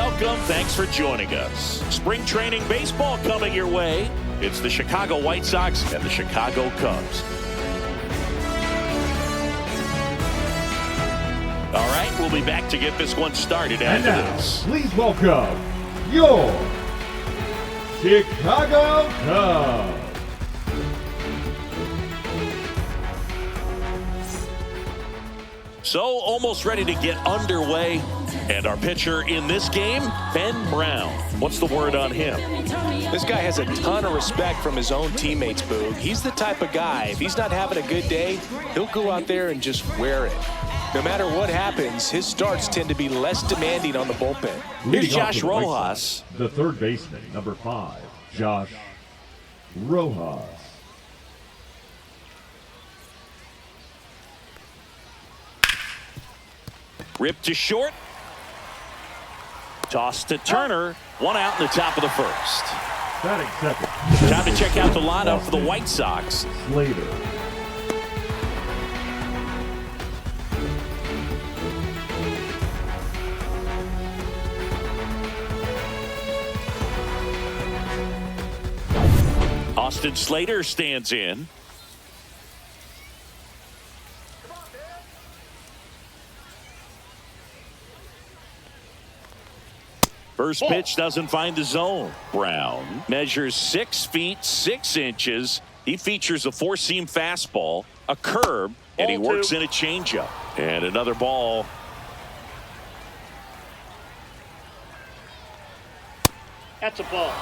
Welcome. Thanks for joining us. Spring training baseball coming your way. It's the Chicago White Sox and the Chicago Cubs. All right, we'll be back to get this one started after this. Please welcome your Chicago Cubs. So, almost ready to get underway. And our pitcher in this game, Ben Brown. What's the word on him? This guy has a ton of respect from his own teammates, Boog. He's the type of guy, if he's not having a good day, he'll go out there and just wear it. No matter what happens, his starts tend to be less demanding on the bullpen. Here's Josh Rojas. The third baseman, number 5, Josh Rojas. Ripped to short. Toss to Turner. One out in the top of the first. Time to check out the lineup for the White Sox. Slater. Austin Slater stands in. First pitch doesn't find the zone. Brown measures 6 feet 6 inches. He features a 4-seam fastball, a curve, and he works in a changeup. And another ball. That's a ball.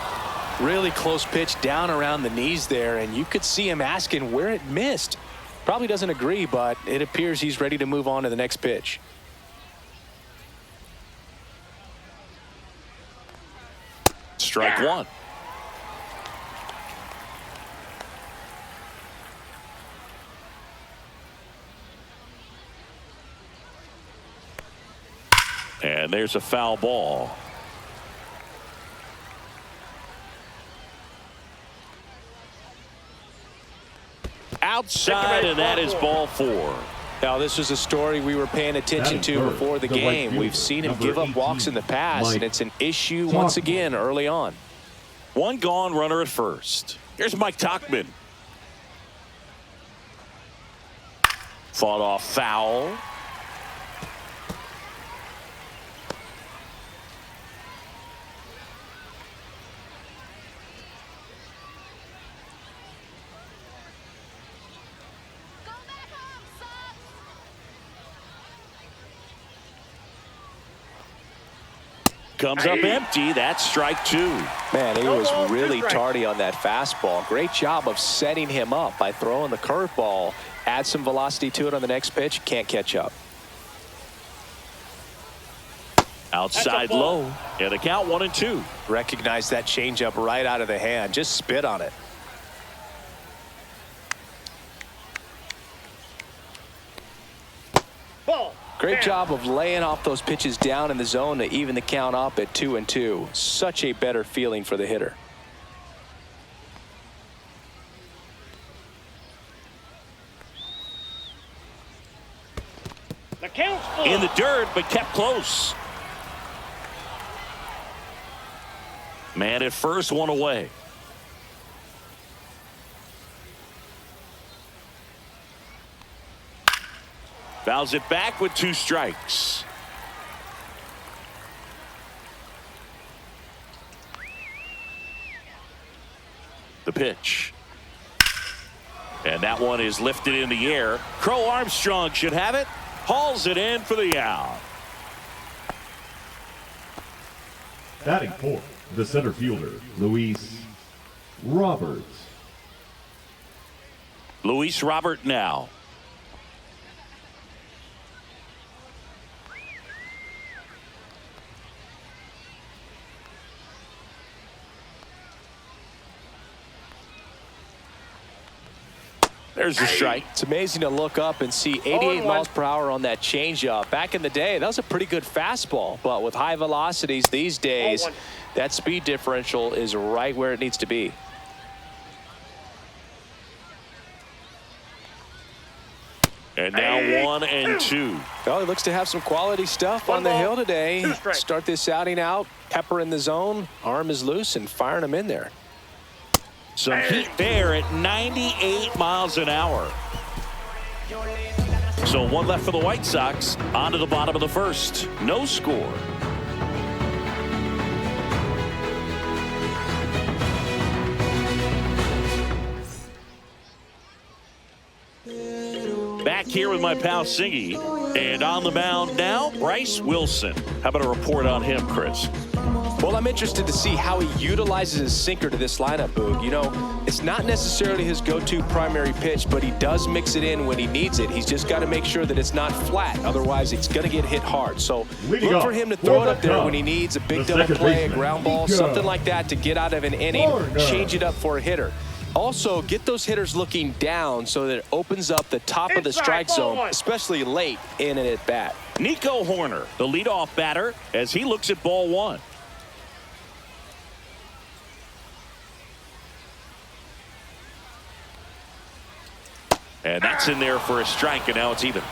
Really close pitch down around the knees there, and you could see him asking where it missed. Probably doesn't agree, but it appears he's ready to move on to the next pitch. Strike one. And there's a foul ball. Outside, and that is ball 4. Now, this was a story we were paying attention to before the game. We've seen him give up walks in the past, and it's an issue once again early on. One gone, runner at first. Here's Mike Tauchman. Fought off foul. Comes up empty. That's strike 2. Man, he was really tardy on that fastball. Great job of setting him up by throwing the curveball. Add some velocity to it on the next pitch. Can't catch up. Outside low. And a count 1-2. Recognize that changeup right out of the hand. Just spit on it. Ball. Great job of laying off those pitches down in the zone to even the count up at 2-2. Such a better feeling for the hitter. The count's full. In the dirt, but kept close. Man at first, one away. Fouls it back with 2 strikes. The pitch. And that one is lifted in the air. Crow Armstrong should have it. Hauls it in for the out. Batting 4th, the center fielder, Luis Roberts. Luis Robert now. There's a strike. It's amazing to look up and see 88 miles per hour on that changeup. Back in the day, that was a pretty good fastball. But with high velocities these days, that speed differential is right where it needs to be. And now 1 and 2. Well, he looks to have some quality stuff on the hill today. Start this outing out, pepper in the zone, arm is loose, and firing him in there. Some heat there at 98 miles an hour. So 1 left for the White Sox. On to the bottom of the first. No score. Back here with my pal Singy. And on the mound now, Bryce Wilson. How about a report on him, Chris? Well, I'm interested to see how he utilizes his sinker to this lineup, Boog. You know, it's not necessarily his go-to primary pitch, but he does mix it in when he needs it. He's just got to make sure that it's not flat. Otherwise, it's going to get hit hard. So look for him to throw it up there when he needs a big double play, a ground ball, something like that to get out of an inning, change it up for a hitter. Also, get those hitters looking down so that it opens up the top of the strike zone, especially late in an at-bat. Nico Horner, the leadoff batter, as he looks at ball 1. And that's in there for a strike, and now it's even.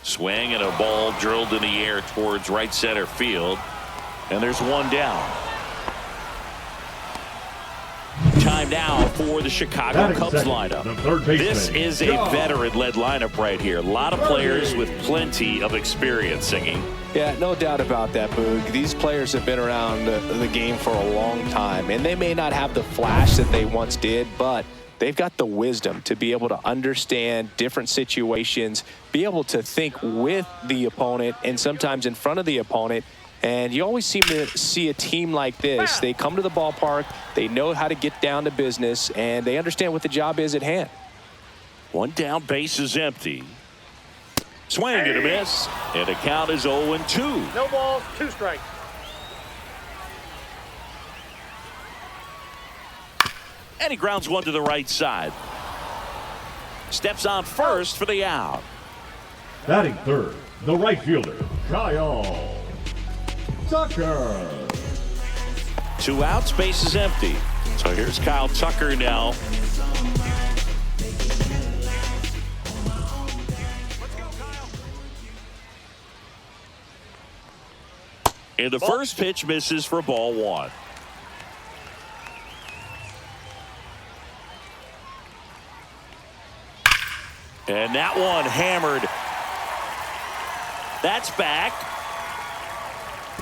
Swing and a ball drilled in the air towards right center field. And there's 1 down. Time now for the Chicago Cubs lineup. This is a veteran-led lineup right here. A lot of players with plenty of experience, Singing. Yeah, no doubt about that, Boog. These players have been around the game for a long time, and they may not have the flash that they once did, but they've got the wisdom to be able to understand different situations, be able to think with the opponent and sometimes in front of the opponent. And you always seem to see a team like this. They come to the ballpark, they know how to get down to business, and they understand what the job is at hand. 1 down, base is empty. Swing and a miss, and the count is 0-2. No balls, 2 strikes. And he grounds 1 to the right side. Steps on first for the out. Batting third, the right fielder, Kyle Tucker. 2 outs, base is empty. So here's Kyle Tucker now. And the first pitch misses for ball 1. And that one hammered. That's back.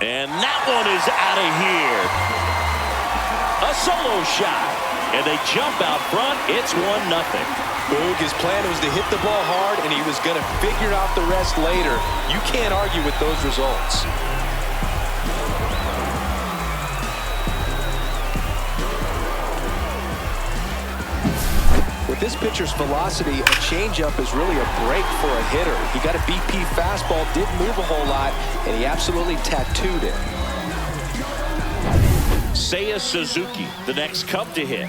And that one is out of here. A solo shot. And they jump out front. It's 1-0. Boog, his plan was to hit the ball hard, and he was going to figure out the rest later. You can't argue with those results. With this pitcher's velocity, a changeup is really a break for a hitter. He got a BP fastball, didn't move a whole lot, and he absolutely tattooed it. Seiya Suzuki, the next Cub to hit.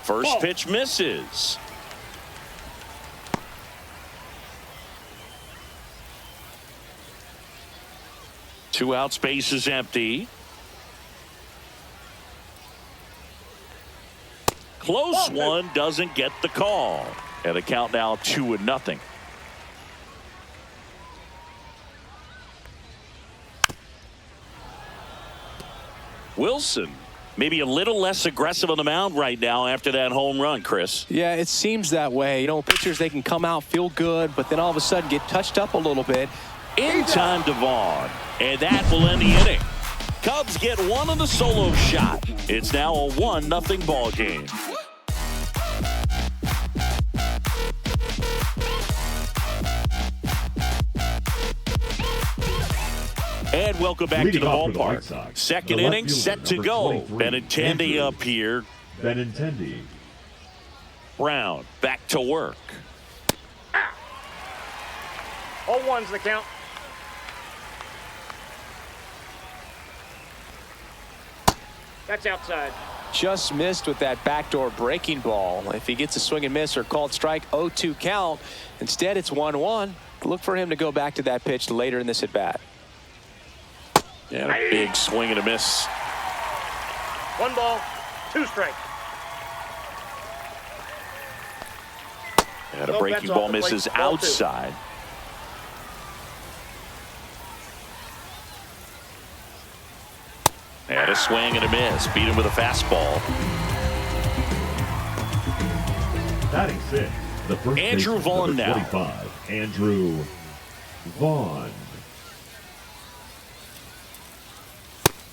First pitch misses. Two outs, base is empty. Close one, doesn't get the call. And the count now 2-0. Wilson, maybe a little less aggressive on the mound right now after that home run, Chris. Yeah, it seems that way. You know, pitchers, they can come out, feel good, but then all of a sudden get touched up a little bit. In time to Vaughn, and that will end the inning. Cubs get one on the solo shot. It's now a 1-0 ball game. And welcome back to the ballpark. Second inning set to go. Benintendi up here. Benintendi. Brown back to work. 0-1's the count. That's outside. just missed with that backdoor breaking ball. If he gets a swing and miss or called strike, 0-2 count. Instead, it's 1-1. Look for him to go back to that pitch later in this at bat. Yeah, a big swing and a miss. 1 ball, 2 strikes. And a breaking ball misses outside. And a swing and a miss. Beat him with a fastball. Batting 6, the first Andrew baseman, Vaughn number now. 25, Andrew Vaughn.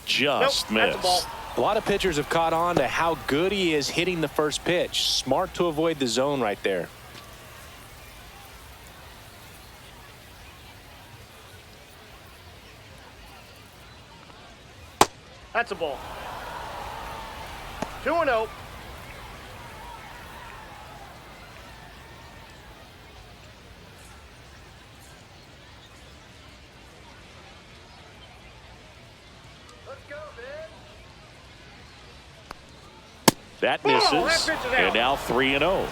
Just Nope, that's a ball. missed. A lot of pitchers have caught on to how good he is hitting the first pitch. Smart to avoid the zone right there. That's a ball. 2-0. Let's go, man. That Ball, misses. that pitch is out. And now 3-0.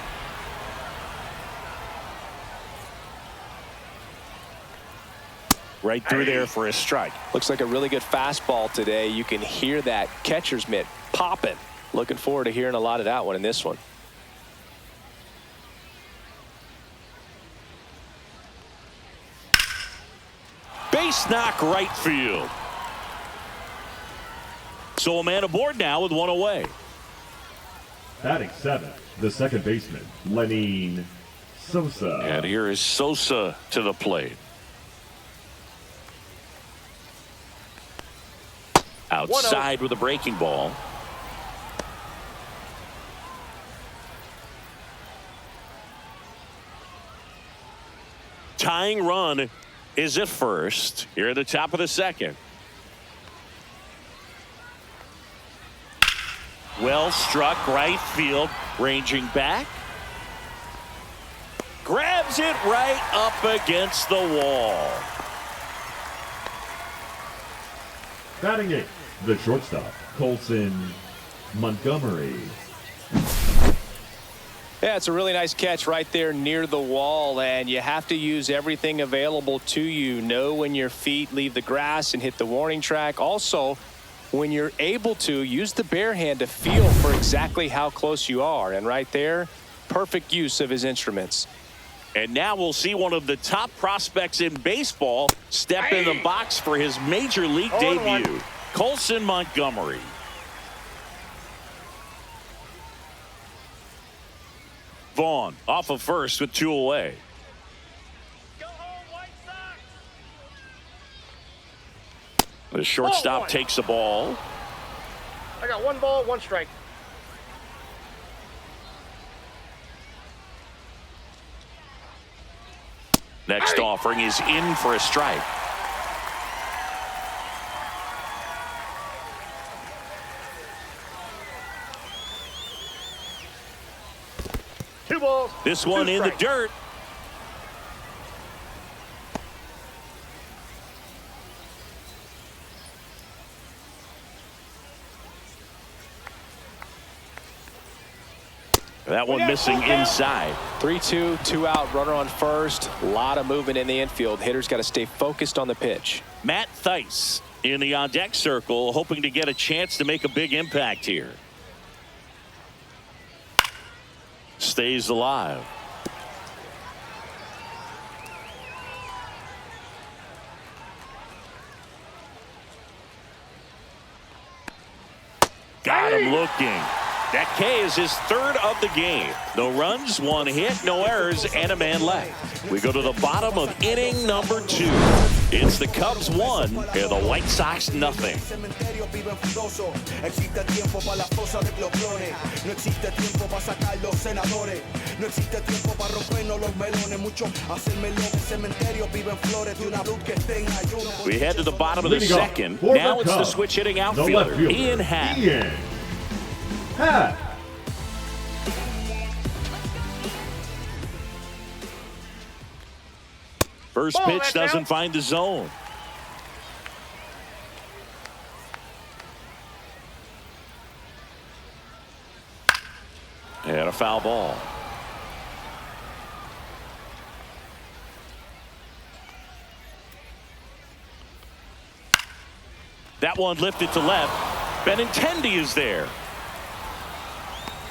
Right through there for a strike. Looks like a really good fastball today. You can hear that catcher's mitt popping. Looking forward to hearing a lot of that one in this one. Base knock right field. So a man aboard now with 1 away. Batting 7, the second baseman, Lenny Sosa. And here is Sosa to the plate. Outside with a breaking ball. Tying run is at first here at the top of the second. Well struck right field, ranging back. Grabs it right up against the wall. Batting 8, the shortstop, Colson Montgomery. Yeah, it's a really nice catch right there near the wall, and you have to use everything available to you. Know when your feet leave the grass and hit the warning track. Also, when you're able to, use the bare hand to feel for exactly how close you are. And right there, perfect use of his instruments. And now we'll see one of the top prospects in baseball step in the box for his major league 0-1. debut. Colson Montgomery. Vaughn off of first with 2 away. Go home, White Sox. The shortstop 0-1. takes the ball. I got 1 ball, 1 strike. Next offering is in for a strike. Two balls. This one 2 in the strikes. dirt. That one missing inside. 3-2, 2 out, runner on first. A lot of movement in the infield. Hitters got to stay focused on the pitch. Matt Theis in the on-deck circle, hoping to get a chance to make a big impact here. Stays alive. Got him looking. That K is his 3rd of the game. No runs, 1 hit, no errors, and a man left. We go to the bottom of inning number 2. It's the Cubs 1 and the White Sox nothing. We head to the bottom of the Leading off second. for Now the it's the Cubs, switch hitting the left outfielder, fielder, Ian Happ. Ian Happ. First Ball, pitch that's doesn't out. find the zone. And a foul ball. That one lifted to left. Benintendi is there.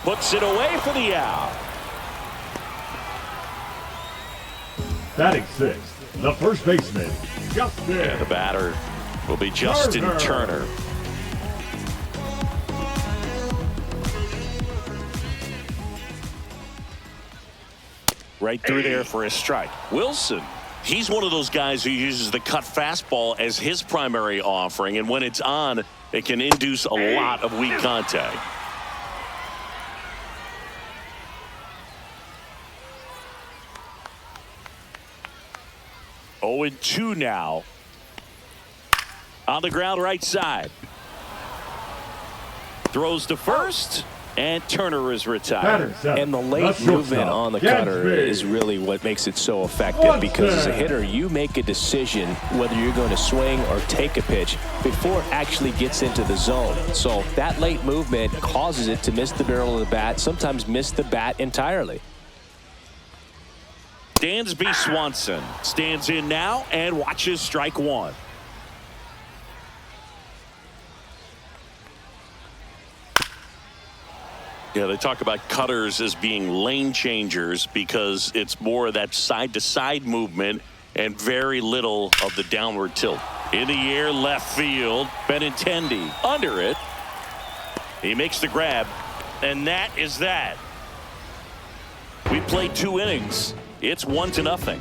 Puts it away for the out. Batting sixth, the first baseman, Justin. And the batter will be Justin Turner. Right through there for a strike. Wilson, he's one of those guys who uses the cut fastball as his primary offering, and when it's on, it can induce a lot of weak contact. Oh, 0-2 now. On the ground right side. Throws to first, and Turner is retired. And the late movement on the cutter is really what makes it so effective, because as a hitter, you make a decision whether you're going to swing or take a pitch before it actually gets into the zone. So that late movement causes it to miss the barrel of the bat, sometimes miss the bat entirely. Dansby Swanson stands in now and watches strike one. Yeah, they talk about cutters as being lane changers because it's more of that side-to-side movement and very little of the downward tilt. In the air, left field, Benintendi under it. He makes the grab, and that is that. We played 2 innings. It's 1-0.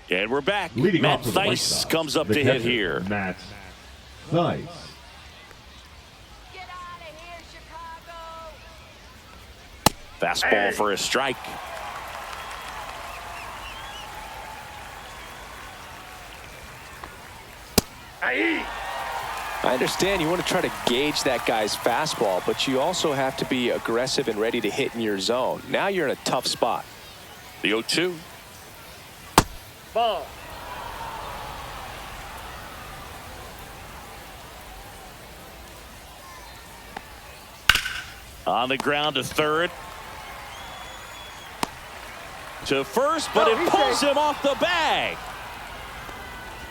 And we're back. Leading Matt off for the White Thaiss Sox, comes up the to catcher, hit here. Matt Thaiss. Get out of here, Chicago. Fastball for a strike. I understand you want to try to gauge that guy's fastball, but you also have to be aggressive and ready to hit in your zone. Now you're in a tough spot. The 0-2. Ball. On the ground to third. To first, but it pulls him off the bag.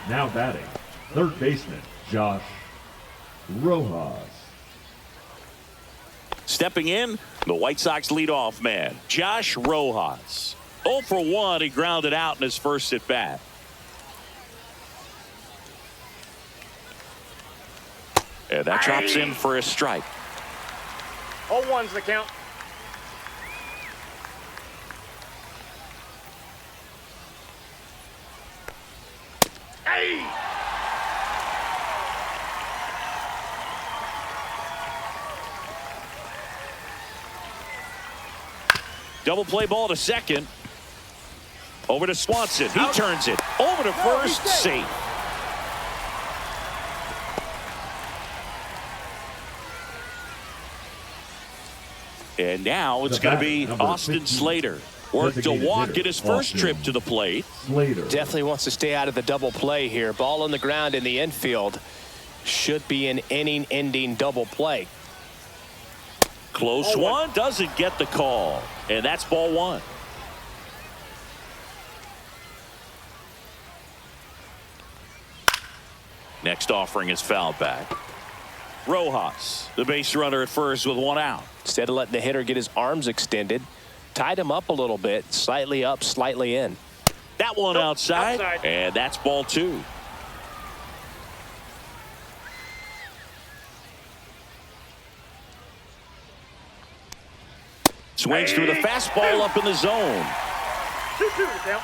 Now batting, third baseman, Josh Rojas. Stepping in, the White Sox leadoff man, Josh Rojas. 0 for 1, he grounded out in his first at bat. And that drops in for a strike. 0-1's the count. Double play ball to second. Over to Swanson. He turns it. Over to first. Safe. And now it's going to be Austin Slater. Worked to walk at his first trip to the plate. Slater. Definitely wants to stay out of the double play here. Ball on the ground in the infield. Should be an inning-ending double play. Close one. Doesn't get the call. And that's ball one. Next offering is fouled back. Rojas, the base runner at first with 1 out. Instead of letting the hitter get his arms extended, tied him up a little bit, slightly up, slightly in. That one outside, and that's ball 2. Swings through the fastball up in the zone. 2-2 the count.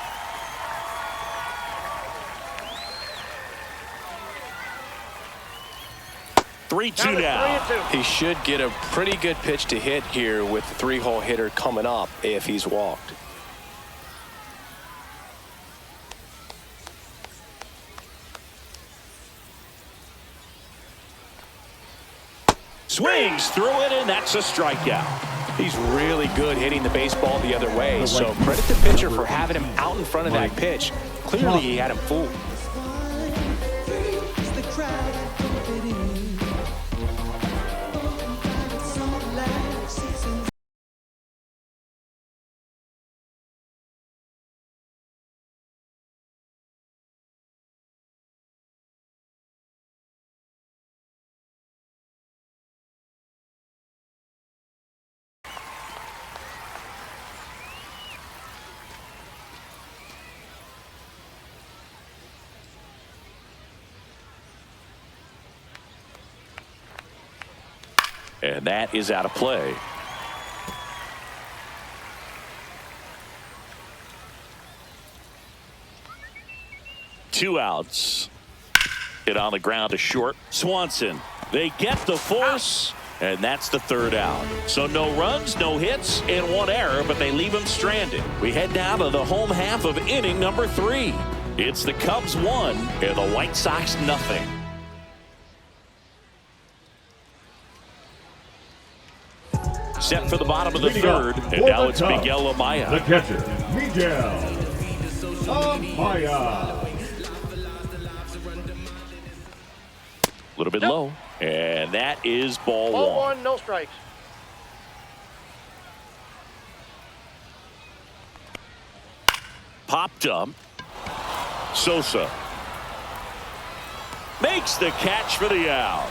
Now 3-2 now. 3-2. He should get a pretty good pitch to hit here with the 3-hole hitter coming up if he's walked. Swings through it, and that's a strikeout. He's really good hitting the baseball the other way, so credit the pitcher for having him out in front of that pitch. Clearly, he had him fooled. And that is out of play. Two outs. Hit on the ground to short. Swanson. They get the force, and that's the third out. So no runs, no hits, and one error, but they leave him stranded. We head down to the home half of inning number 3. It's the Cubs 1 and the White Sox nothing. Set for the bottom of the third, and now it's Miguel Amaya. The catcher, Miguel Amaya. A little bit low, and that is ball Ball one. one, no strikes. Popped up. Sosa makes the catch for the out.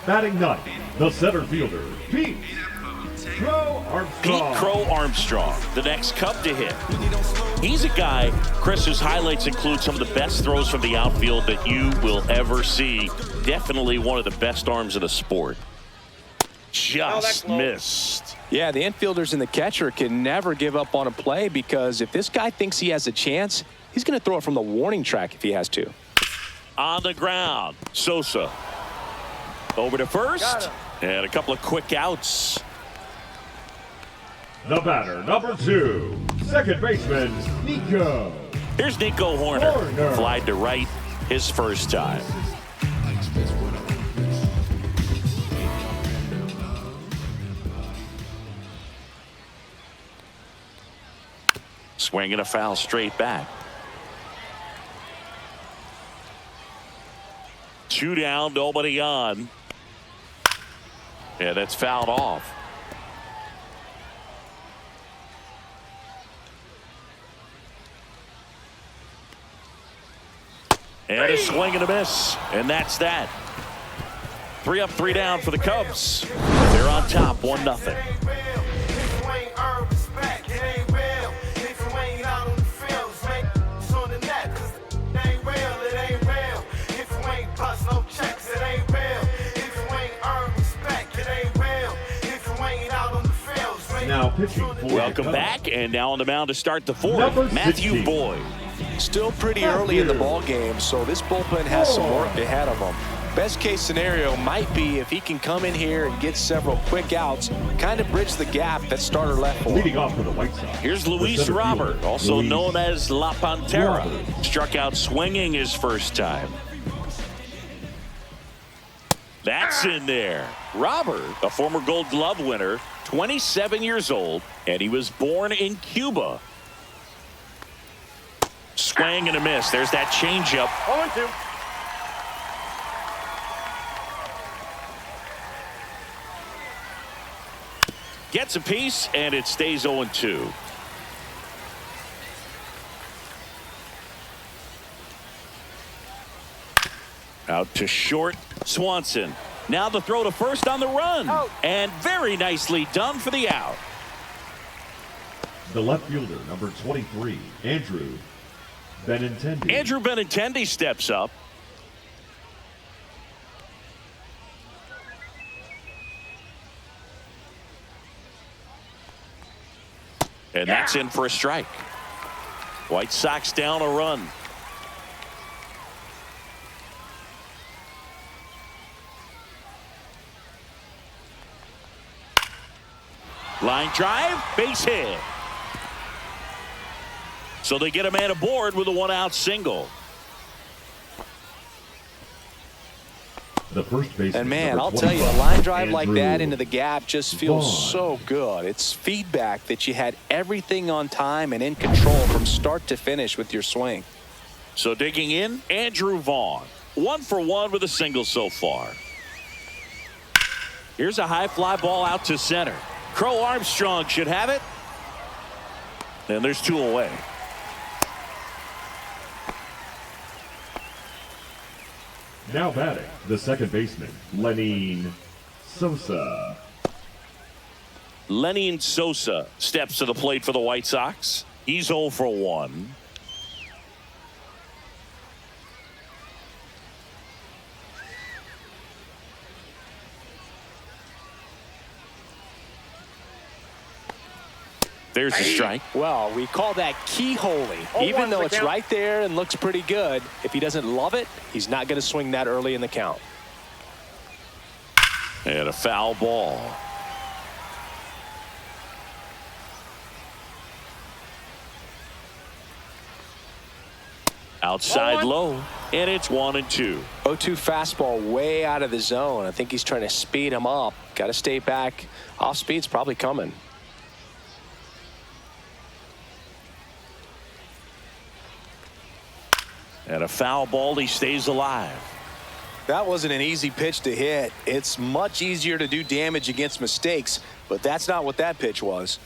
Batting ninth, the center fielder, Pete Crow Armstrong, the next Cub to hit. He's a guy, Chris, whose highlights include some of the best throws from the outfield that you will ever see. Definitely one of the best arms of the sport. Just missed. Yeah, the infielders and the catcher can never give up on a play, because if this guy thinks he has a chance, he's going to throw it from the warning track if he has to. On the ground, Sosa. Over to first, and a couple of quick outs. The batter, number 2, second baseman, Nico. Here's Nico Horner. Flied to right his first time. Swinging a foul straight back. 2 down, nobody on. Yeah, that's fouled off. And a swing and a miss, and that's that. 3 up, 3 down for the Cubs. They're on top, 1-0. Now pitching for Welcome back, and now on the mound to start the fourth, Matthew Boyd. Still pretty early in the ball game, so this bullpen has some work ahead of them. Best case scenario might be if he can come in here and get several quick outs, kind of bridge the gap that starter left for him. Leading off for the White Sox. Here's Luis Robert, also known as La Pantera. Struck out swinging his first time. That's in there. Robert, a former Gold Glove winner, 27 years old, and he was born in Cuba. Swing and a miss. There's that changeup. 0-2. Gets a piece, and it stays 0-2. Out to short, Swanson. Now the throw to first on the run. And very nicely done for the out. The left fielder, number 23, Andrew Benintendi. Andrew Benintendi steps up. And that's in for a strike. White Sox down a run. Line drive, base hit. So they get a man aboard with a 1-out single. The first baseman. And man, number I'll tell you, a 25, line drive like Andrew that into the gap just feels Vaughn. so good. It's feedback that you had everything on time and in control from start to finish with your swing. So digging in, Andrew Vaughn. 1 for 1 with a single so far. Here's a high fly ball out to center. Crow Armstrong should have it. And there's 2 away. Now batting, the second baseman, Lenny Sosa. Lenny Sosa steps to the plate for the White Sox. He's 0 for 1. There's a strike. Well, we call that keyholing. Even though it's right there and looks pretty good, if he doesn't love it, he's not going to swing that early in the count. And a foul ball. Outside low, and it's 1-2. 0-2 fastball way out of the zone. I think he's trying to speed him up. Got to stay back. Off speed's probably coming. And a foul ball, he stays alive. That wasn't an easy pitch to hit. It's much easier to do damage against mistakes, but that's not what that pitch was.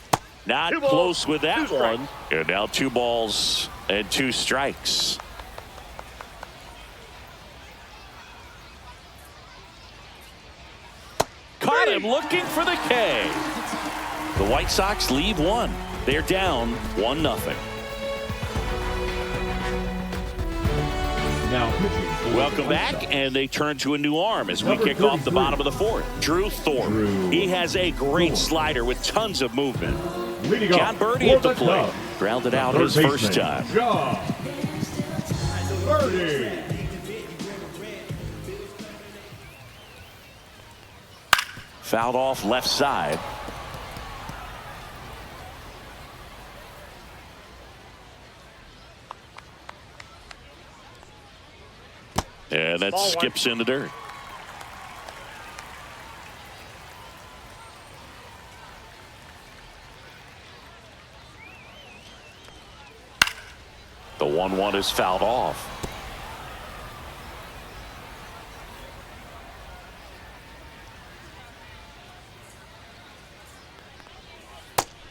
Not close with that one. And now 2 balls and 2 strikes. Caught him looking for the K. The White Sox leave 1. They're down 1-0. Now pitching. Welcome back, and they turn to a new arm as we kick off the bottom of the 4th. Drew Thorpe. He has a great slider with tons of movement. John Birdie at the plate. Grounded out his first time. John Birdie. Fouled off left side. And that skips in the dirt. The 1-1 is fouled off.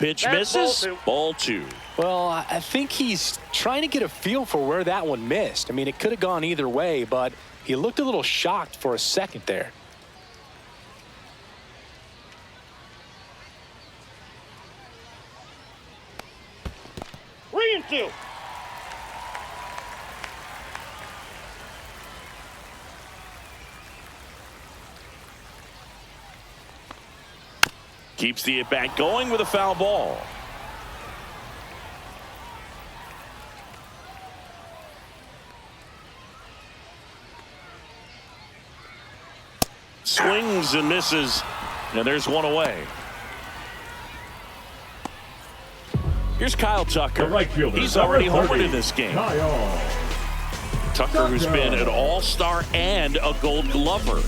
Pitch misses. Ball 2. Well, I think he's trying to get a feel for where that one missed. I mean, it could have gone either way, but he looked a little shocked for a second there. Three and two. Keeps the at-bat going with a foul ball. Swings and misses, and there's 1 away. Here's Kyle Tucker. The right fielder, He's already number 30, homered in this game. Kyle Tucker, who's been an all-star and a Gold Glover.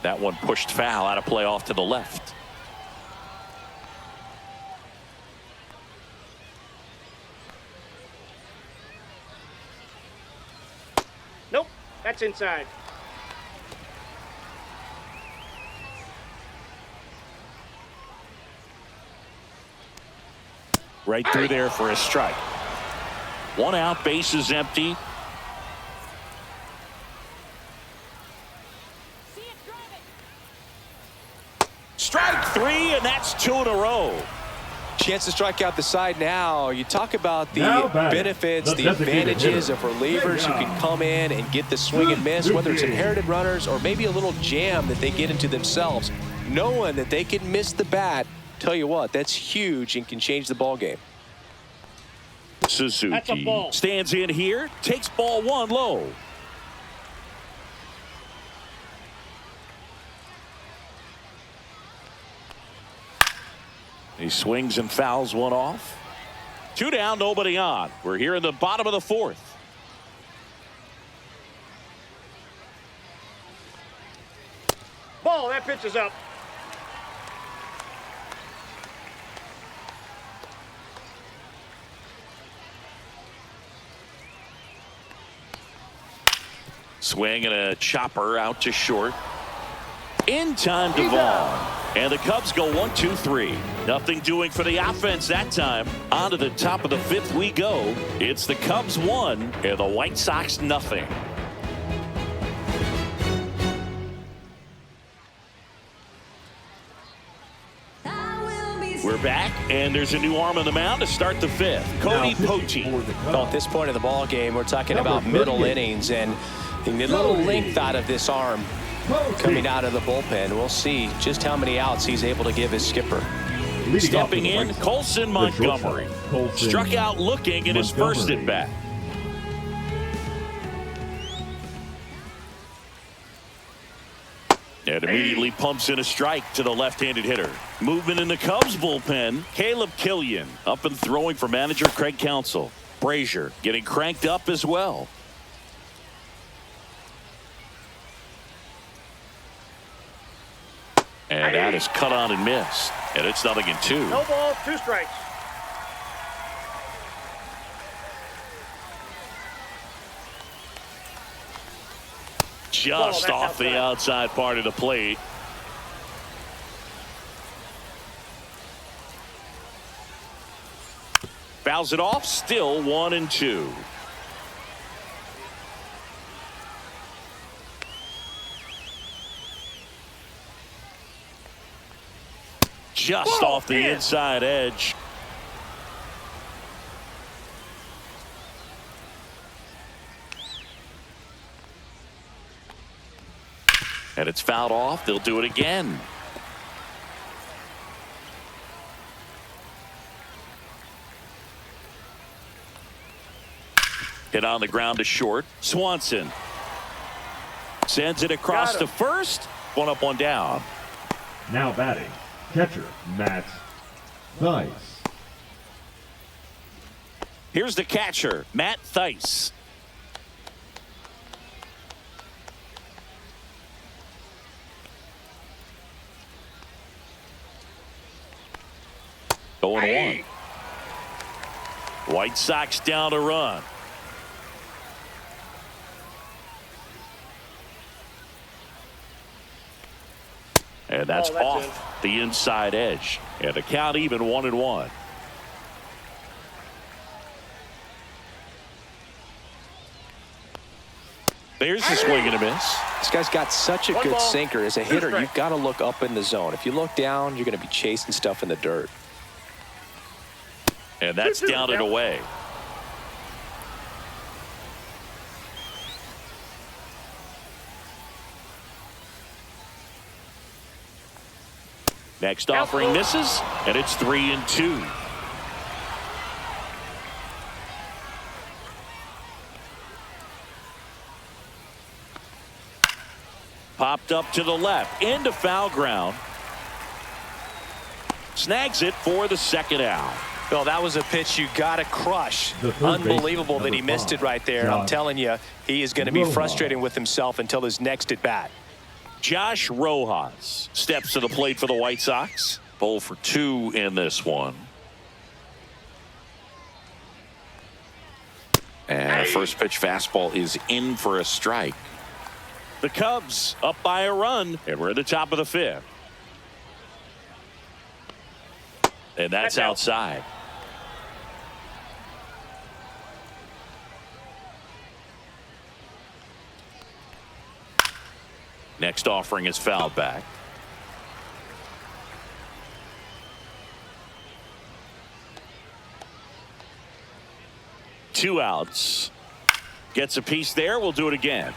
That one pushed foul, out of play off to the left. Nope, that's inside. Right through there for a strike. 1 out, bases empty. Strike 3, and that's 2 in a row. Chance to strike out the side now. You talk about the benefits, the designated advantages hitter. of relievers who can come in and get the swing and miss, whether it's inherited runners or maybe a little jam that they get into themselves. Knowing that they can miss the bat, tell you what, that's huge and can change the ball game. Suzuki stands in here, takes ball 1 low. He swings and fouls one off. Two down, nobody on. We're here in the bottom of the fourth. Ball, that pitch is up. Swing and a chopper out to short. In time to Vaughn. And the Cubs go 1-2-3. Nothing doing for the offense that time. On to the top of the fifth we go. It's the Cubs 1 and the White Sox nothing. We're back, and there's a new arm on the mound to start the fifth. Cody Pote. Well, at this point in the ball game, we're talking about middle innings, and you need a little length out of this arm coming out of the bullpen. We'll see just how many outs he's able to give his skipper. Stepping in, Colson Montgomery. Struck out looking in his first at bat. And immediately pumps in a strike to the left-handed hitter. Movement in the Cubs bullpen. Caleb Killian up and throwing for manager Craig Counsell. Brazier getting cranked up as well. And that is cut on and missed. And it's 0-2. No balls, 2 strikes. Just off the outside part of the plate. Fouls it off, still 1-2. Just off the inside edge. And it's fouled off. They'll do it again. Hit on the ground to short. Swanson sends it across to first. One up, one down. Now batting, catcher Matt Thaiss. Here's the catcher, Matt Thaiss. Going 1. White Sox down to run. And that's off the inside edge. And the count even 1-1. There's the swing and a miss. This guy's got such a good sinker. As a hitter, you've got to look up in the zone. If you look down, you're going to be chasing stuff in the dirt. And that's down and away. Next offering misses, and it's 3-2. Popped up to the left, into foul ground. Snags it for the second out. Well, that was a pitch you got to crush. Unbelievable that he missed it right there. I'm telling you, he is going to be frustrating with himself until his next at bat. Josh Rojas steps to the plate for the White Sox. 0 for 2 in this one. And first pitch fastball is in for a strike. The Cubs up by a run, and we're at the top of the fifth. And that's outside. Next offering is fouled back. Two outs. Gets a piece there. We'll do it again.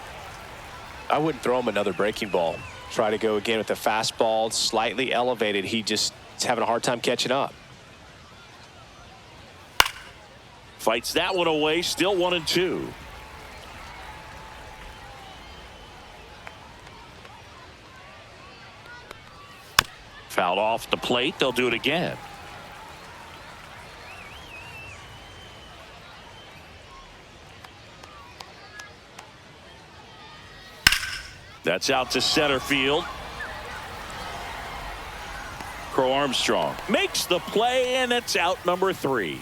I wouldn't throw him another breaking ball. Try to go again with the fastball slightly elevated. He just is having a hard time catching up. Fights that one away. Still 1-2. Fouled off the plate. They'll do it again. That's out to center field. Crow Armstrong makes the play, and it's out number 3.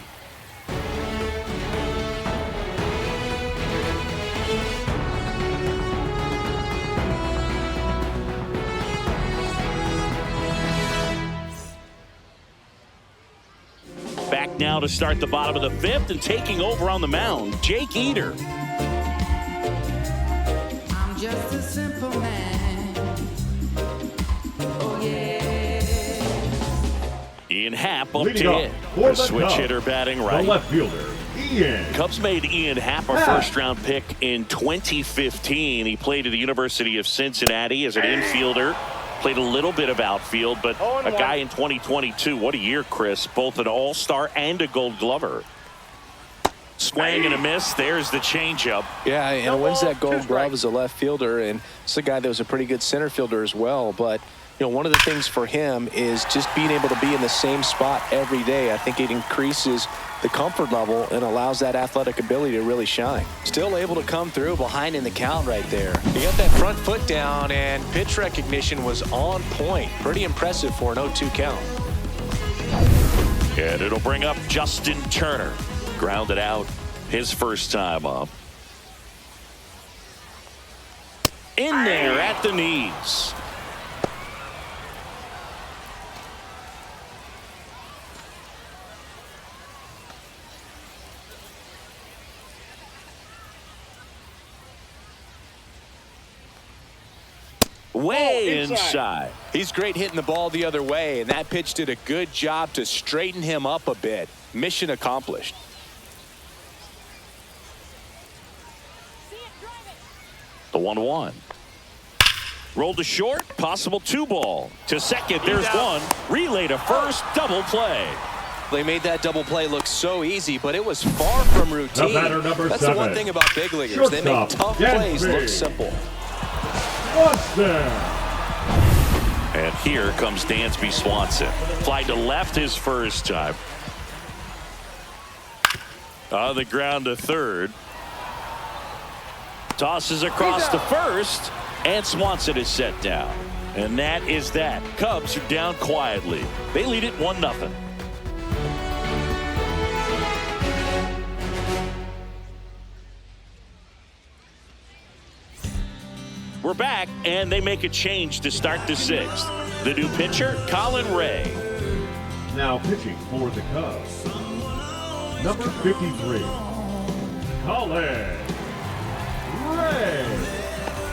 Back now to start the bottom of the 5th, and taking over on the mound, Jake Eder. I'm just a simple man. Oh, yeah. Ian Happ up Leading to up hit. for The the switch Cubs, hitter batting the right. left fielder, Ian. Cubs made Ian Happ a first-round pick in 2015. He played at the University of Cincinnati as an infielder. Played a little bit of outfield, but a guy in 2022. What a year, Chris. Both an all-star and a gold glover. Swing and a miss. There's the changeup. Yeah, and wins that gold glove as a left fielder, and it's a guy that was a pretty good center fielder as well. But one of the things for him is just being able to be in the same spot every day. I think it increases the comfort level and allows that athletic ability to really shine. Still able to come through behind in the count right there. He got that front foot down, and pitch recognition was on point. Pretty impressive for an 0-2 count. And it'll bring up Justin Turner. Grounded out his first time up. In there at the knees. Way inside. He's great hitting the ball the other way, and that pitch did a good job to straighten him up a bit. Mission accomplished. The 1-1. Rolled to short, possible 2-ball. To second, there's one. Relay to first, double play. They made that double play look so easy, but it was far from routine. The batter, number That's 7. the one thing about big leaguers. They make tough plays look simple. Swanson. And here comes Dansby Swanson. Fly to left his first time. On the ground to third. Tosses across to first, and Swanson is set down. And that is that. Cubs are down quietly. They lead it 1-0. We're back, and they make a change to start the 6th. The new pitcher, Colin Ray. Now pitching for the Cubs, number 53, Colin Ray.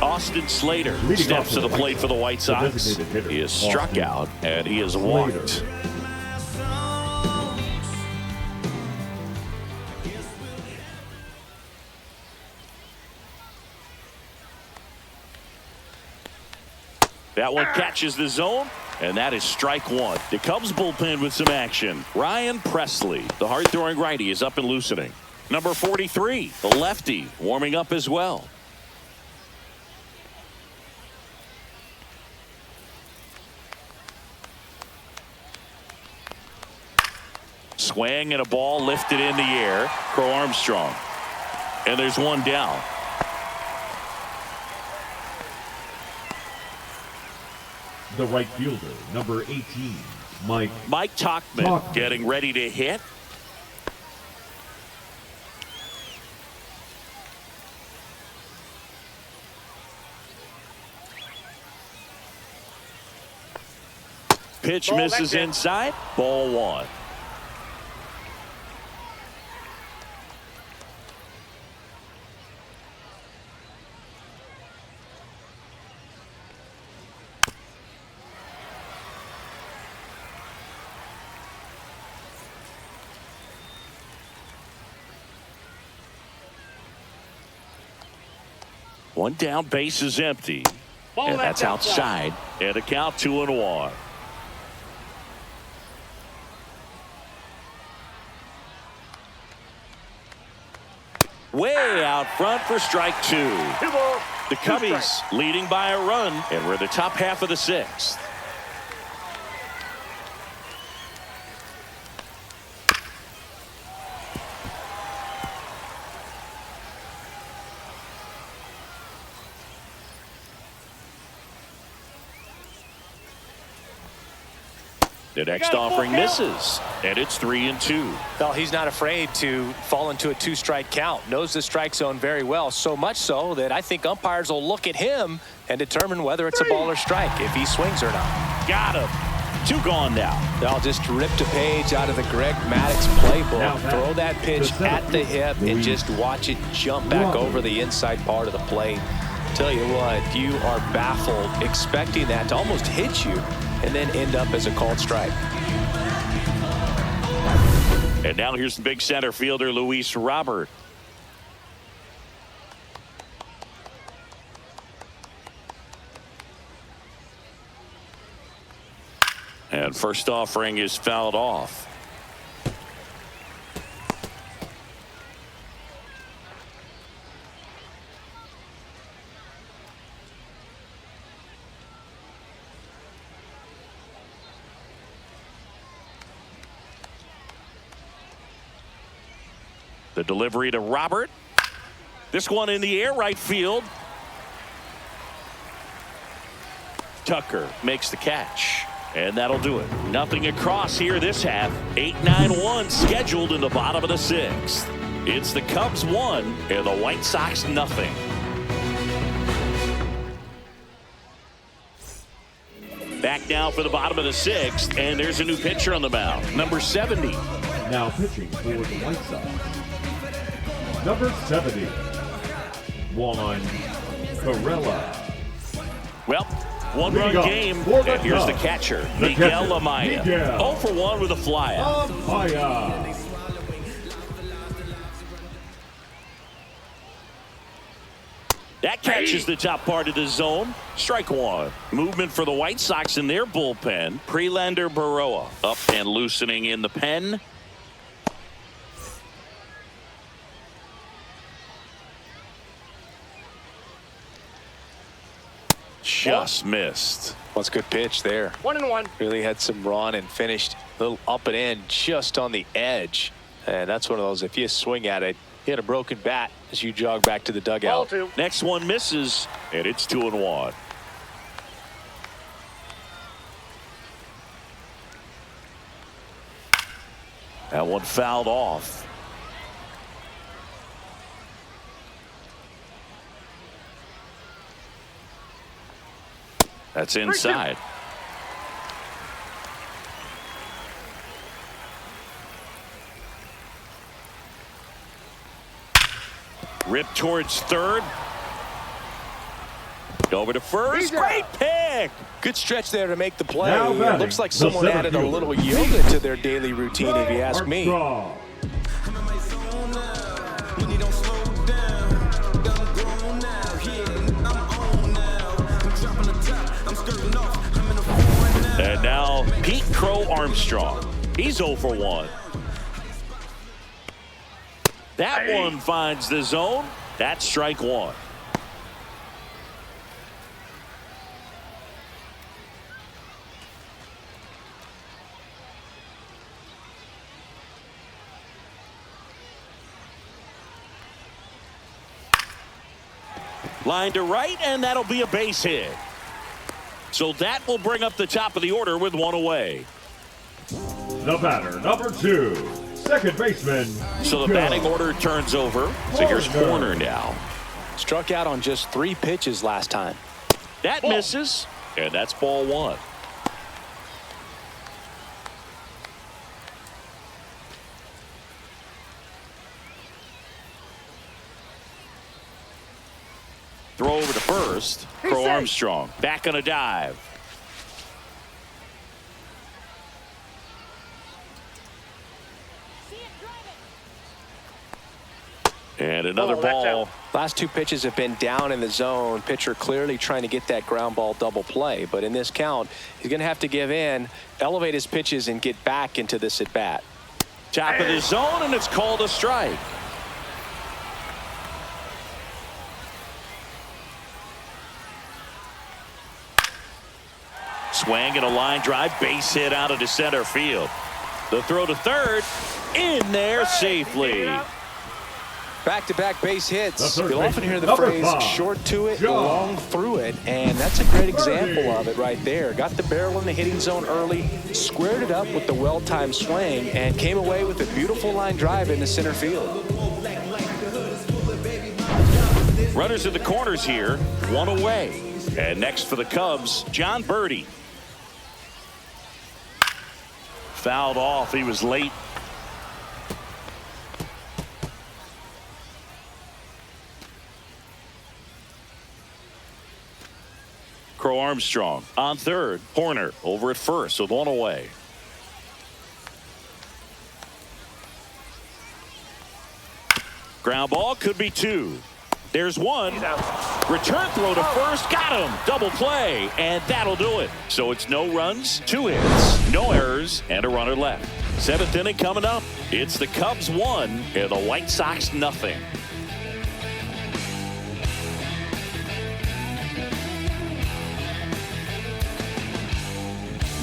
Austin Slater Leading steps off to the the plate for the White Sox. designated hitter, He is struck Austin out, and he is Slater. walked. That one catches the zone, and that is strike 1. The Cubs bullpen with some action. Ryan Presley, the hard-throwing righty, is up and loosening. Number 43, the lefty, warming up as well. Swing and a ball lifted in the air. Crow Armstrong. And there's one down. The right fielder, number 18, Mike Tauchman getting ready to hit. Pitch misses inside. Ball 1. One down, base is empty. And that's outside. And a count 2-1. Way out front for strike 2. The Cubbies leading by a run, and we're in the top half of the 6th. The next offering misses, and it's 3-2. Well, he's not afraid to fall into a two-strike count. Knows the strike zone very well, so much so that I think umpires will look at him and determine whether it's a ball or strike, if he swings or not. Got him. 2 gone now. I'll just rip a page out of the Greg Maddux playbook, throw that pitch at the hip, and just watch it jump back over the inside part of the plate. Tell you what, you are baffled expecting that to almost hit you and then end up as a called strike. And now here's the big center fielder, Luis Robert. And first offering is fouled off. The delivery to Robert. This one in the air, right field. Tucker makes the catch. And that'll do it. Nothing across here this half. 8-9-1 scheduled in the bottom of the 6th. It's the Cubs 1 and the White Sox nothing. Back now for the bottom of the 6th, and there's a new pitcher on the mound. Number 70. Now pitching for the White Sox. Number 70, Juan Carrella. Well, one-run game, and here's the catcher, Miguel Amaya. 0 for 1 with a flyout. Amaya. That catches the top part of the zone. Strike 1. Movement for the White Sox in their bullpen. Prelander Baroa up and loosening in the pen. Just missed. Well, it's a good pitch there. 1-1. Really had some run and finished a little up and in just on the edge. And that's one of those, if you swing at it, you had a broken bat as you jog back to the dugout. Ball 2. Next one misses, and it's 2-1. That one fouled off. That's inside. Rip towards third. Over to first. Great pick. Good stretch there to make the play. It looks like someone added a little yoga to their daily routine, if you ask me. And now Pete Crow Armstrong. He's 0 for 1. That one finds the zone. That's strike 1. Line to right, and that'll be a base hit. So that will bring up the top of the order with 1 away. The batter, number 2, second baseman. So the batting order turns over. So here's Warner now. Struck out on just 3 pitches last time. That misses, and that's ball 1. Throw over to first. Crow Armstrong back on a dive. And another ball. Last 2 pitches have been down in the zone. Pitcher clearly trying to get that ground ball double play. But in this count, he's going to have to give in, elevate his pitches, and get back into this at bat. Top of the zone, and it's called a strike. Swing and a line drive, base hit out into center field. The throw to third, in there safely. Back-to-back base hits. The third You'll often hear the number phrase 5, short to it, John. long through it, and that's a great example of it right there. Got the barrel in the hitting zone early, squared it up with the well-timed swing, and came away with a beautiful line drive into center field. Runners in the corners here, one away. And next for the Cubs, John Birdie. Fouled off. He was late. Crow Armstrong on third. Horner over at first with one away. Ground ball could be 2. There's 1. Return throw to first. Got him. Double play. And that'll do it. So it's no runs, 2 hits, no errors, and a runner left. 7th inning coming up. It's the Cubs 1 and the White Sox nothing.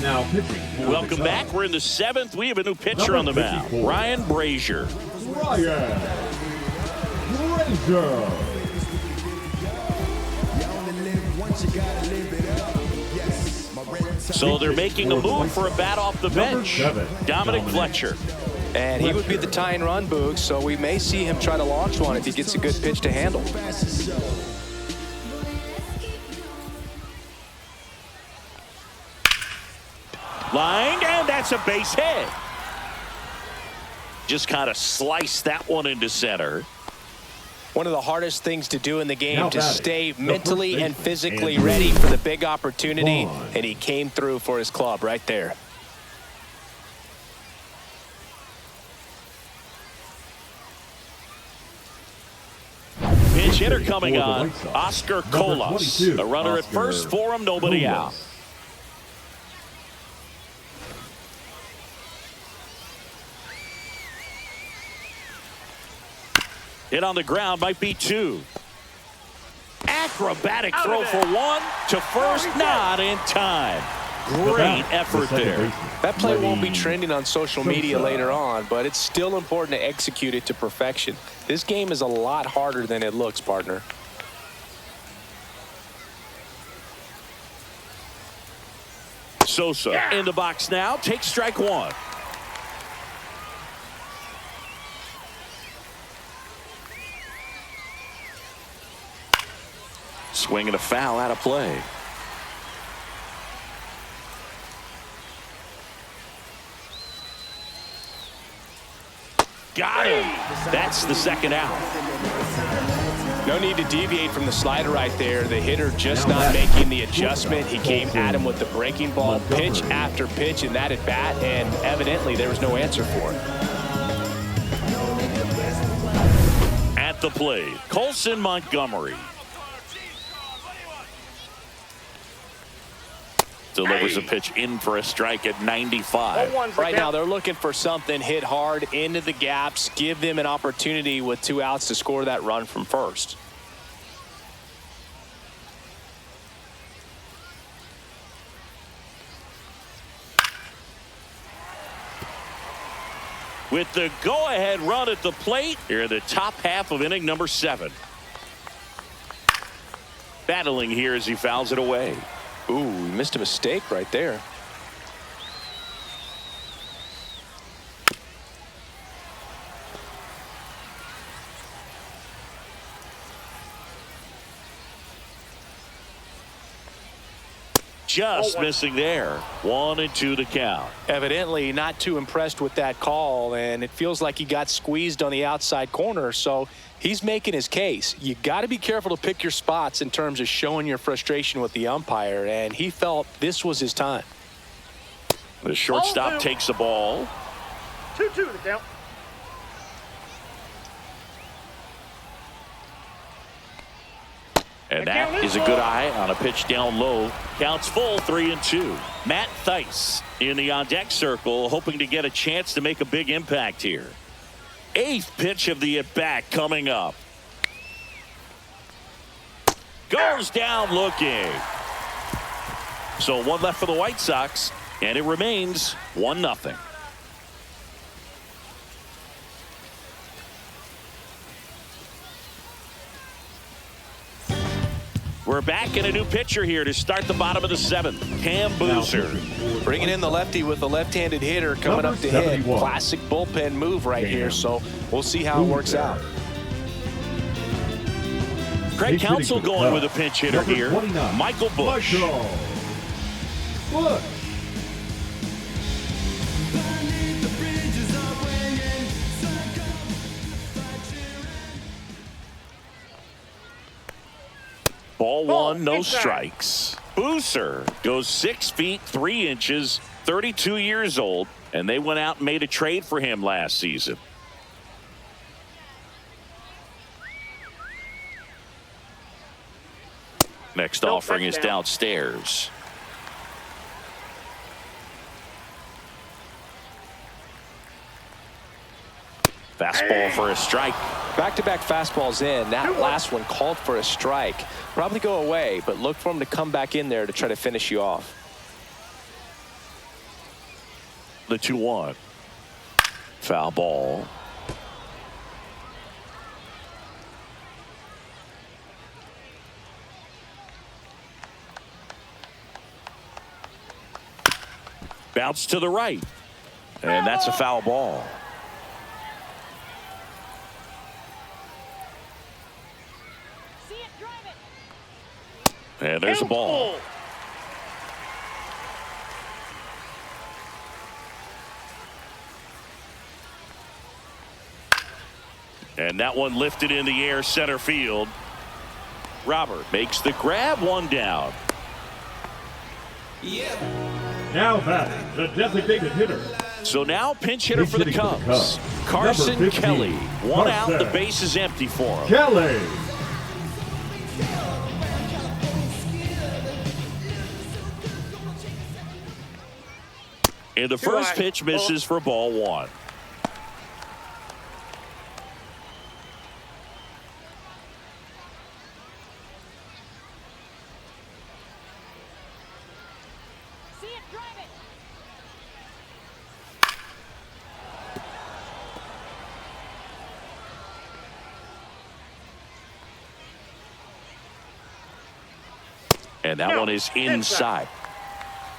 Now pitching. Welcome back. We're in the 7th. We have a new pitcher on the mound. Ryan Brazier. Ryan Brazier. So they're making a move for a bat off the bench. 7, Dominic Fletcher. And he would be the tying run, Boog, so we may see him try to launch one if he gets a good pitch to handle. Line, and that's a base hit. Just kind of sliced that one into center. One of the hardest things to do in the game, Now to batting, stay the mentally first and baseman, physically Andrew ready for the big opportunity, Vaughn. and he came through for his club right there. Pinch hitter coming For the on, White Sox, Oscar number Colas. 22, The runner at Oscar first for him, nobody Colas. out. Hit on the ground, might be 2. Acrobatic throw for 1 to first, not in time. Great effort there. That play won't be trending on social media Sosa. later on, but it's still important to execute it to perfection. This game is a lot harder than it looks, partner. Sosa in the box now, takes strike 1. Swinging a foul out of play. Got him. That's the second out. No need to deviate from the slider right there. The hitter just not making the adjustment. He came at him with the breaking ball pitch after pitch in that at bat, and evidently there was no answer for it. At the plate, Colson Montgomery. Delivers a pitch in for a strike at 95. Right now they're looking for something hit hard into the gaps, give them an opportunity with 2 outs to score that run from first. With the go-ahead run at the plate, here in the top half of inning number 7. Battling here as he fouls it away. Ooh, he missed a mistake right there. Just missing there. 1-2 the count. Evidently not too impressed with that call, and it feels like he got squeezed on the outside corner, so he's making his case. You got to be careful to pick your spots in terms of showing your frustration with the umpire, and he felt this was his time. The shortstop takes the ball. 2-2 the count. And that is a good eye on a pitch down low. Counts full, 3-2. Matt Theis in the on-deck circle, hoping to get a chance to make a big impact here. 8th pitch of the at-bat coming up. Goes down looking. So 1 left for the White Sox, and it remains 1-0. we're back in a new pitcher here to start the bottom of the 7th. Cam Boozer. Bringing in the lefty with a left-handed hitter coming up to hit. Classic bullpen move right here, so we'll see how it works out. Craig Counsell going with a pinch hitter here. Michael Busch. Ball 1, no strikes. Boozer goes 6 feet 3 inches, 32 years old, and they went out and made a trade for him last season. Next offering is downstairs. Fastball for a strike. Back-to-back fastballs in. That last one called for a strike. Probably go away, but look for him to come back in there to try to finish you off. The 2-1. Foul ball. Bounce to the right. And that's a foul ball. And there's a ball. And that one lifted in the air center field. Robert makes the grab, 1 down. Now batting, the designated hitter. So now pinch hitter for the Cubs. Carson 15, Kelly. 1 out, the base is empty for him. Kelly. And the first pitch misses for ball 1. See it, drive it. And that one is inside.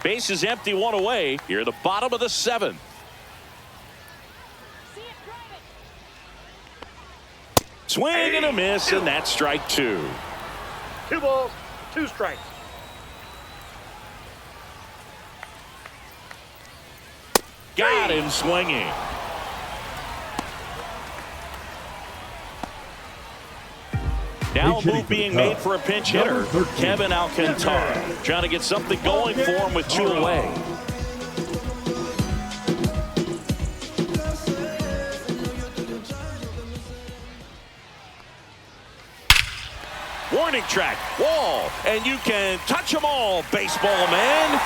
Base is empty, 1 away. Here at the bottom of the 7th. Swing and a miss, and that's strike 2. 2 balls, 2 strikes. Got him swinging. Now a move being made for a pinch hitter. Kevin Alcantara trying to get something going for him with 2 away. Warning track, wall, and you can touch them all, baseball man.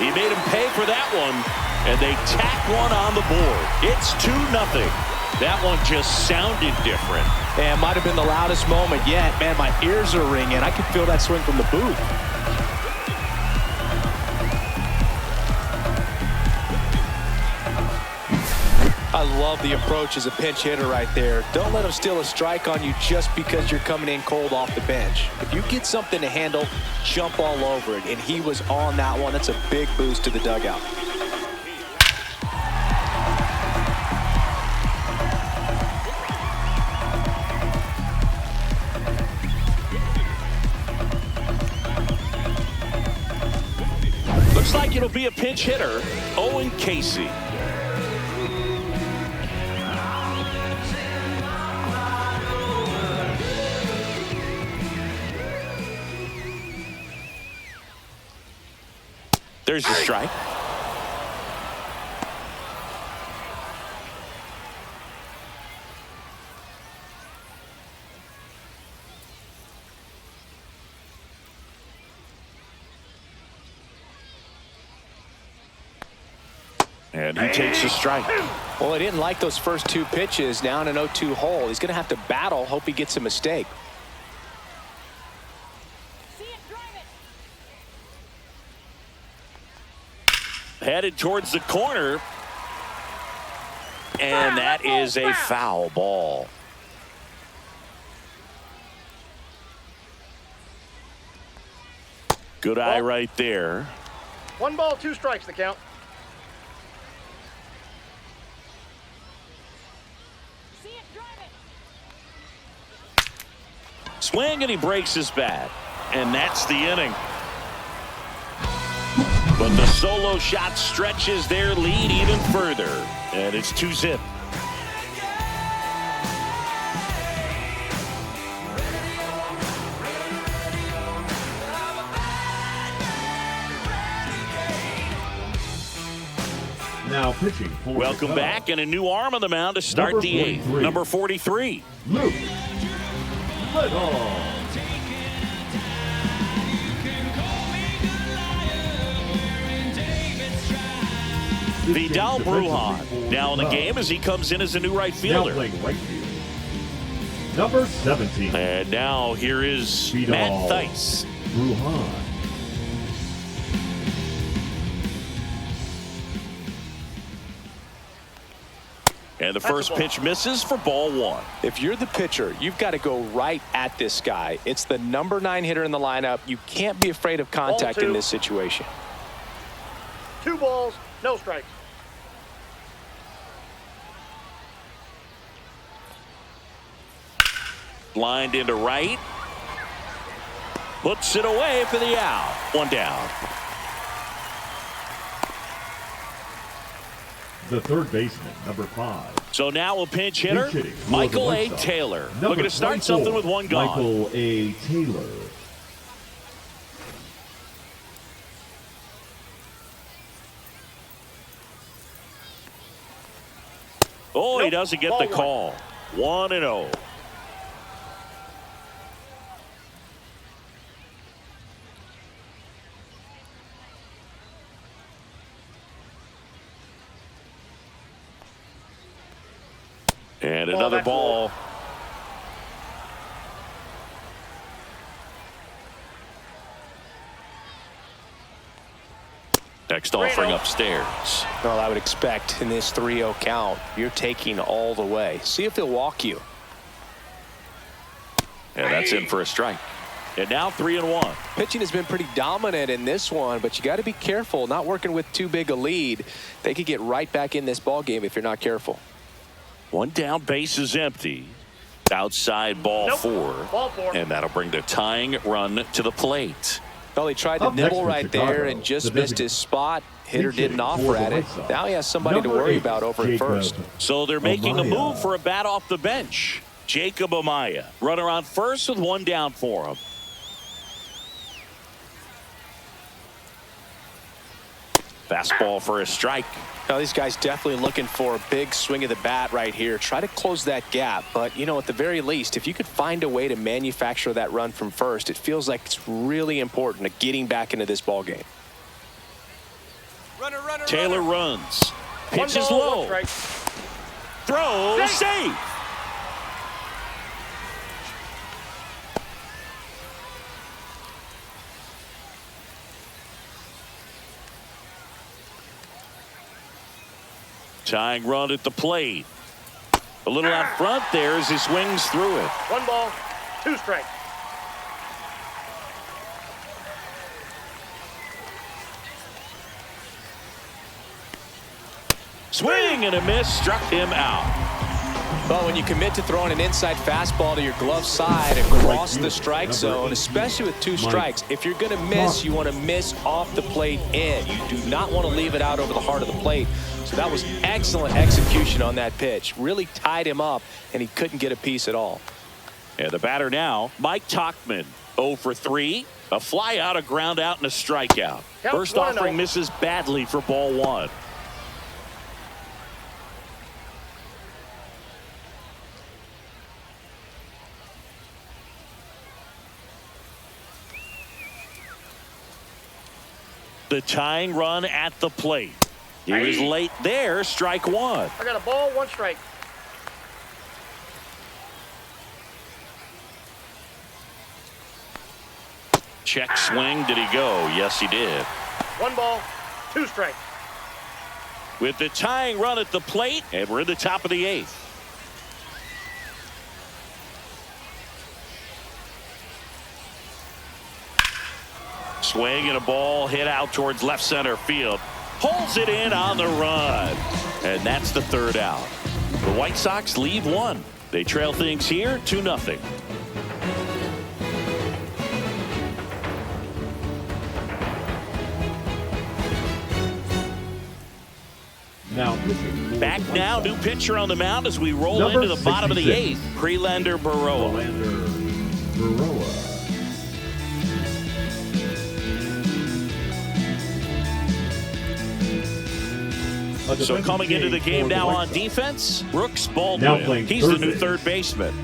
He made him pay for that one, and they tack one on the board. It's 2-0. That one just sounded different. And might have been the loudest moment yet. Man, my ears are ringing. I can feel that swing from the booth. I love the approach as a pinch hitter right there. Don't let him steal a strike on you just because you're coming in cold off the bench. If you get something to handle, jump all over it. And he was on that one. That's a big boost to the dugout. Looks like it'll be a pinch hitter, Owen Casey. There's a strike. And he takes a strike. Well, he didn't like those first 2 pitches. Now in an 0-2 hole. He's going to have to battle. Hope he gets a mistake. Headed towards the corner. And that is a foul ball. Good eye right there. 1 ball, 2 strikes, the count. See it, drive it. Swing, and he breaks his bat. And that's the inning. But the solo shot stretches their lead even further. And it's 2-zip. Now pitching for Welcome the back, and a new arm on the mound to start Number the 8th. 43. Number 43. Luke Little. Vidal Brujan now in the game as he comes in as a new right Now fielder. playing right field. Number 17. And now here is Vidal Matt Theis. Brujan. And the first pitch misses for ball 1. If you're the pitcher, you've got to go right at this guy. It's the number 9 hitter in the lineup. You can't be afraid of contact in this situation. 2 balls, no strikes. Lined into right. Puts it away for the out. 1 down. The third baseman, number 5. So now a pinch hitter, Pinch hitting for Michael the A. White Sox. Taylor. Number Looking to start 24, something with 1 gone. Michael A. Taylor. Oh, he Nope. doesn't get Ball the 1. call. 1-0. And another back ball. Next offering upstairs. Well, I would expect in this 3-0 count, you're taking all the way. See if he'll walk you. And that's in for a strike. And now 3-1. Pitching has been pretty dominant in this one, but you got to be careful. Not working with too big a lead. They could get right back in this ball game if you're not careful. 1 down, base is empty. Outside ball Nope. 4. Ball 4. And that'll bring the tying run to the plate. Well, he tried to Up next nibble for right Chicago, there and just the missed designated his spot. Hitter pitching didn't for offer the at it. White Sox. Now he has somebody to Number worry 8, about over at Jacob first. So they're making a Amaya. move for a bat off the bench. Jacob Amaya. Runner on first with 1 down for him. Fastball for a strike. Now these guys definitely looking for a big swing of the bat right here. Try to close that gap. But, you know, at the very least, if you could find a way to manufacture that run from first, it feels like it's really important to getting back into this ball game. Taylor runs. 1 Pitches ball, 1 low. strike. Throw. Safe. Tying run at the plate. A little out front there as he swings through it. 1 ball, 2 strikes. Swing and a miss, struck him out. Well, when you commit to throwing an inside fastball to your glove side across the strike zone, especially with 2 strikes, if you're going to miss, you want to miss off the plate in. You do not want to leave it out over the heart of the plate. So that was excellent execution on that pitch. Really tied him up, and he couldn't get a piece at all. And the batter now, Mike Tauchman, 0 for 3. A fly out, a ground out, and a strikeout. Count First 1-0. offering misses badly for ball 1. The tying run at the plate. He was late there, strike 1. I got a ball, 1 strike. Check swing. Did he go? Yes, he did. 1 ball, 2 strikes. With the tying run at the plate, and we're in the top of the 8th. Swing and a ball hit out towards left center field. Pulls it in on the run. And that's the third out. The White Sox leave one. They trail things here 2-0. Back now, new pitcher on the mound as we roll into the bottom of the 8th. Prelander Baroa. So coming into the game now on defense, Brooks Baldwin. He's the new third baseman.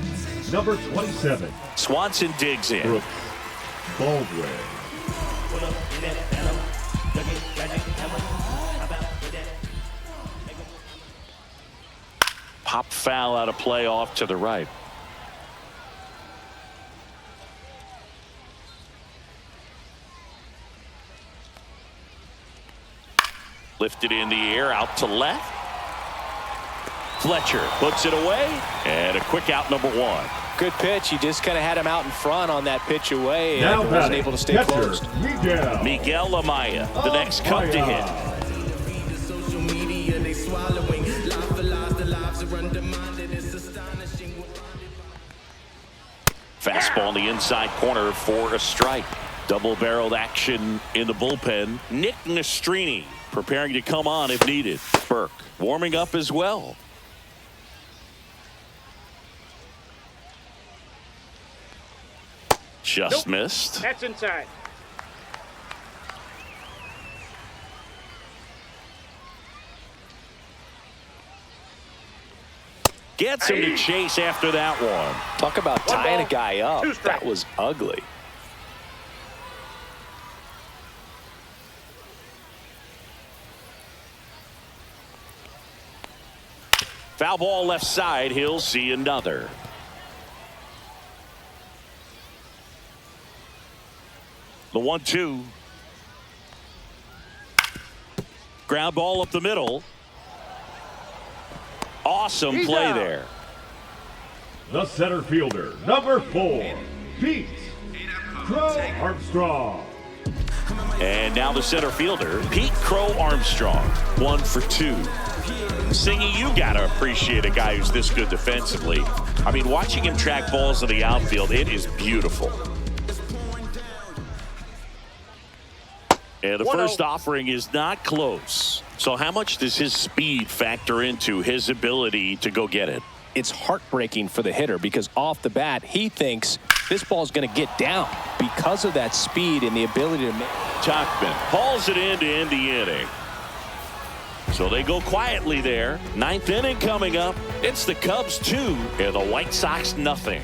Number 27. Swanson digs in. Brooks Baldwin. Pop foul out of play off to the right. Lifted in the air out to left. Fletcher puts it away, and a quick out, number 1. Good pitch. He just kind of had him out in front on that pitch away and wasn't able to stay closed. Miguel Amaya, the next Cub to hit. Fastball in the inside corner for a strike. Double-barreled action in the bullpen. Nick Nastrini preparing to come on if needed. Burke warming up as well. Just missed. That's inside. Gets him to chase after that one. Talk about tying a guy up. 2 strikes. That was ugly. Foul ball left side. He'll see another. The 1-2. Ground ball up the middle. Awesome He's play out. there. The center fielder, number 4, Pete Crow Armstrong. And now the center fielder, Pete Crow Armstrong. 1 for 2. Singy, you gotta appreciate a guy who's this good defensively. I mean, watching him track balls in the outfield, it is beautiful. And the first offering is not close. So how much does his speed factor into his ability to go get it? It's heartbreaking for the hitter because off the bat, he thinks this ball is going to get down because of that speed and the ability to make. Tuckman hauls it in to end the inning. So they go quietly there. 9th inning coming up. It's the Cubs 2 and the White Sox nothing.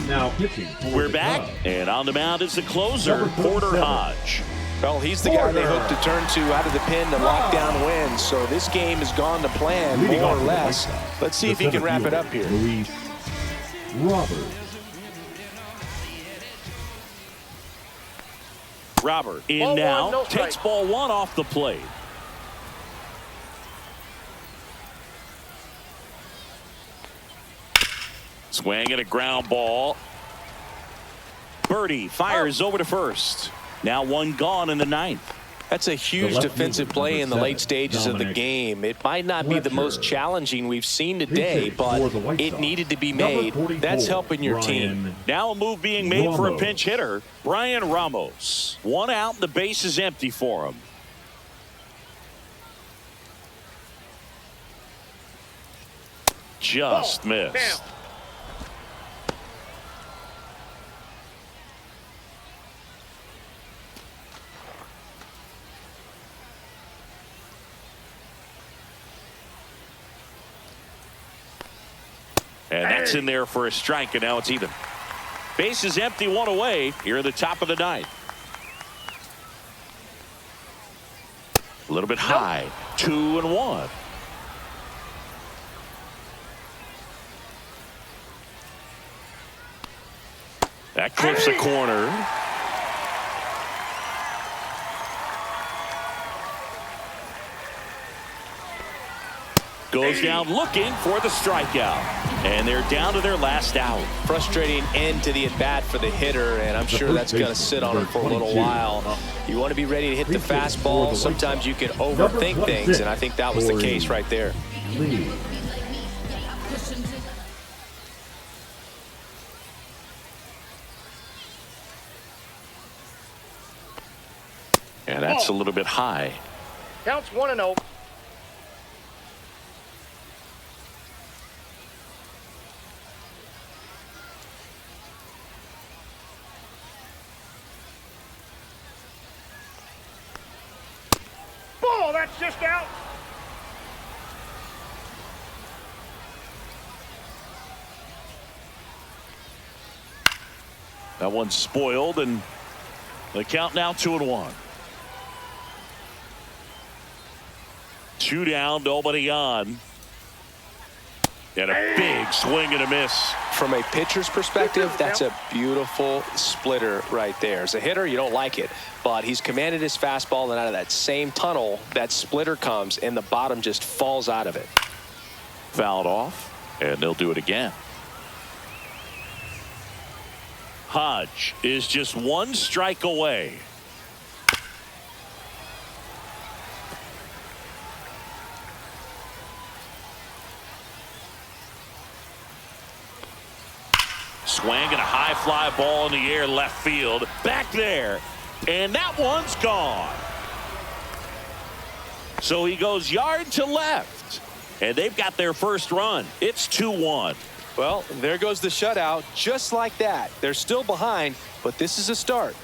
Now pitching for We're the back, Cubs. and on the mound is the closer, Number Porter 47. Hodge. Well, he's the guy they hope to turn to out of the pen to lock down wins. So this game has gone to plan, Leading more off or for the White less. Sox, Let's see the if he can center wrap it fielder, up here. Luis Robert in Ball now, one, no strike. takes ball 1 off the plate. Swing and a ground ball. Birdie fires over to first. Now 1 gone in the 9th. That's a huge left defensive fielder, play number in the 7, late stages of the Dominic game. It might not be the most Fletcher. challenging we've seen today, Pitching but for the White it Sox, needed to be number made. 44, That's helping your team. Brian Now a move being made for a Ramos. pinch hitter, Brian Ramos. 1 out, and the base is empty for him. Just Ball. missed. Down. And that's in there for a strike, and now it's even. Base is empty, 1 away here at the top of the 9th. A little bit high. 2-1. That clips the corner. goes down looking for the strikeout. And they're down to their last out. Frustrating end to the at-bat for the hitter, and I'm sure that's going to sit on him for a little while. You want to be ready to hit the fastball. Sometimes you can overthink things, and I think that was the case right there. And that's a little bit high. Counts 1-0. Ball, that's just out. That one's spoiled, and the count now 2-1. 2 down, nobody on. And a big swing and a miss. From a pitcher's perspective, that's a beautiful splitter right there. As a hitter, you don't like it, but he's commanded his fastball, and out of that same tunnel, that splitter comes, and the bottom just falls out of it. Fouled off, and they'll do it again. Hodge is just 1 strike away. Swing and a high fly ball in the air left field. Back there. And that one's gone. So he goes yard to left. And they've got their first run. It's 2-1. Well, there goes the shutout. Just like that. They're still behind, but this is a start.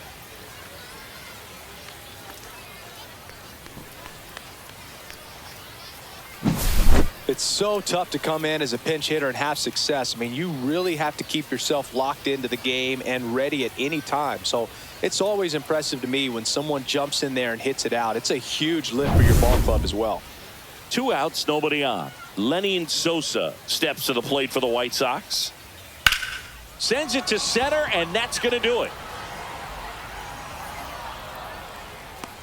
It's so tough to come in as a pinch hitter and have success. I mean, you really have to keep yourself locked into the game and ready at any time. So it's always impressive to me when someone jumps in there and hits it out. It's a huge lift for your ball club as well. 2 outs, nobody on. Lenny Sosa steps to the plate for the White Sox. Sends it to center, and that's going to do it.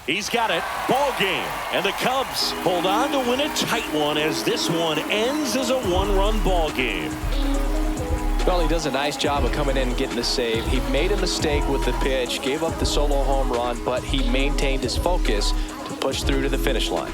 He's got it. Ball game. And the Cubs hold on to win a tight one as this one ends as a 1-run ball game. Well, he does a nice job of coming in and getting the save. He made a mistake with the pitch, gave up the solo home run, but he maintained his focus to push through to the finish line.